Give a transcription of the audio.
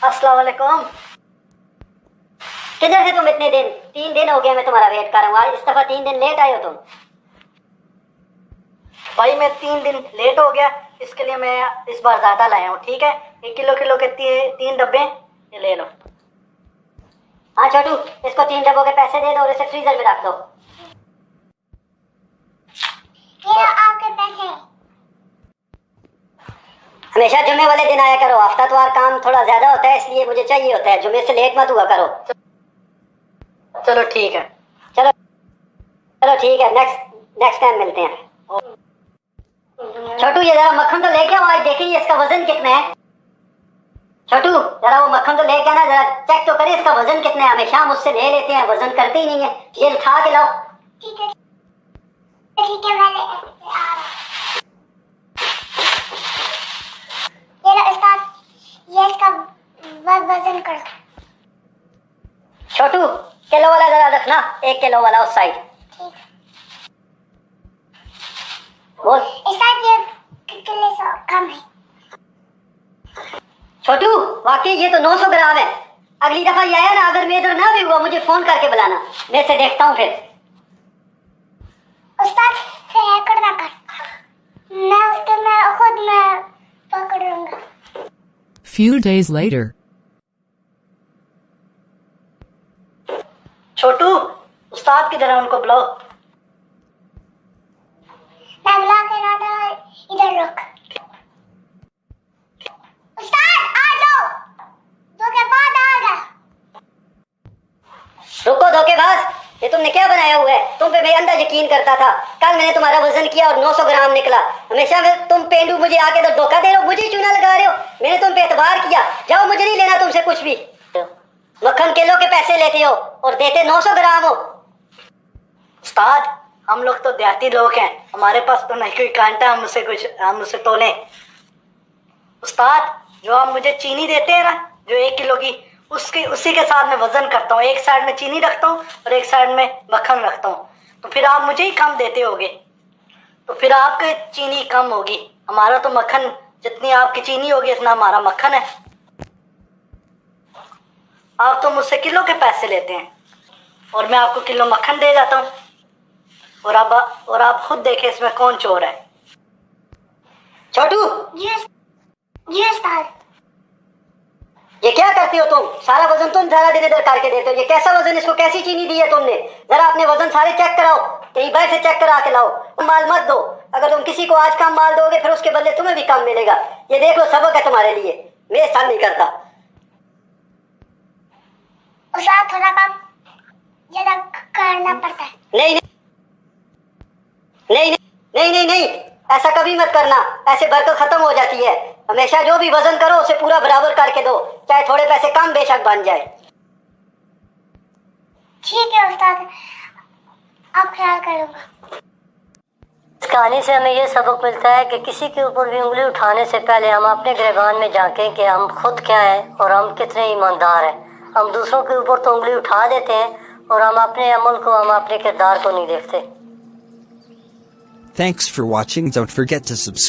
अस्सलाम वालेकुम। किधर थे तुम इतने दिन? 3 दिन हो गए मैं तुम्हारा वेट कर रहा हूँ। आज इस दफा 3 दिन लेट आए हो तुम। भाई मैं 3 दिन लेट हो गया, इसके लिए मैं इस बार ज्यादा लाया हूँ। ठीक है, 1 किलो के 3 डब्बे ये ले लो। हाँ छोटू, इसको 3 डब्बों के पैसे दे दो और इसे फ्रीजर में रख दो। ये आपके पैसे। हमेशा जुमे वाले दिन आया करो, हफ्तावार काम थोड़ा ज्यादा होता है इसलिए मुझे चाहिए होता है। जुमे से लेट मत हुआ करो। चलो ठीक है। चलो चलो ठीक है, नेक्स्ट टाइम मिलते हैं। छोटू ये जरा मक्खन तो लेके आओ, आज देखिए इसका वजन कितना है। छोटू जरा वो मक्खन तो लेके आना, जरा चेक तो करिए इसका वजन कितना है। हमेशा मुझसे ले लेते हैं, वजन करते ही नहीं है। ये उठा के लाओ। ठीक है मैं ले आ रहा हूं। ये लो उस्ताद, ये इसका वजन करो। छोटू किलो वाला जरा रखना, 1 किलो वाला उस साइड। ठीक बोल उस्ताद, ये किलो से कम है। छोटू वाकई ये तो 900 ग्राम है। अगली दफा ये आया ना, अगर मैं इधर ना भी हुआ मुझे फोन करके बुलाना, मैं से देखता हूँ फिर। उस्ताद फिर हैकर ना कर, मैं खुद मैं पकड़ लूंगा। Few days later. छोटू उस्ताद किधर है, उनको बुलाओ। मैं बुला के लाता हूं, इधर रुक। उस्ताद आ जाओ, दो के बाद आएगा। रुको धोखेबाज, ये तुमने क्या बनाया हुआ है? तुम पे मैं अंदर यकीन करता था। कल मैंने तुम्हारा वजन किया और 900 ग्राम निकला। हमेशा तुम पेंडू मुझे आके तो धोखा दे रहे हो, मुझे ही चूना लगा रहे हो। मैंने तुम पे एतबार किया। जाओ, मुझे नहीं लेना तुमसे कुछ भी। मक्खन किलो के पैसे लेते हो और देते 900 ग्राम हो। उस्ताद हम लोग तो देहाती लोग हैं, हमारे पास तो नहीं कोई कांटा हम उसे तोले। उस्ताद जो आप मुझे चीनी देते हैं ना, जो 1 किलो की, उसी के साथ मैं वजन करता हूँ। एक साइड में चीनी रखता हूँ और एक साइड में मक्खन रखता हूँ, तो फिर आप मुझे ही कम देते होगे, तो फिर आपकी चीनी कम होगी। हमारा तो मक्खन, जितनी आपकी चीनी होगी इतना हमारा मक्खन है। आप तो मुझसे किलो के पैसे लेते हैं और मैं आपको किलो मक्खन दे जाता हूँ। और आप खुद देखें इसमें कौन चोर है। छोटू जी उस्ताद। ये क्या करते हो तुम? सारा वजन तुम सारा दिन इधर करके देते हो। ये कैसा वजन, इसको कैसी चीनी दी है तुमने? जरा अपने वजन सारे चेक कराओ, कहीं बाहर से चेक करा के लाओ। माल मत दो। अगर तुम किसी को आज कम माल दोगे फिर उसके बदले तुम्हें भी कम मिलेगा। ये देख लो, सबक है तुम्हारे लिए। मैं इस साल नहीं करता। उस्ताद थोड़ा कम ज्यादा करना पड़ता है। नहीं नहीं नहीं नहीं नहीं नहीं, ऐसा कभी मत करना। ऐसे बरकत खत्म हो जाती है। हमेशा जो भी वजन करो उसे पूरा बराबर करके दो, चाहे थोड़े पैसे कम बेशक बन जाए। ठीक है उस्ताद, आप ख्याल करूंगा। इस कहानी से हमें यह सबक मिलता है कि किसी के ऊपर भी उंगली उठाने से पहले हम अपने गिरबान में झांकें कि हम खुद क्या हैं और हम कितने ईमानदार हैं। हम दूसरों के ऊपर तो उंगली उठा देते हैं और हम अपने अमल को, हम अपने किरदार को नहीं देखते। Thanks for watching. Don't forget to subscribe.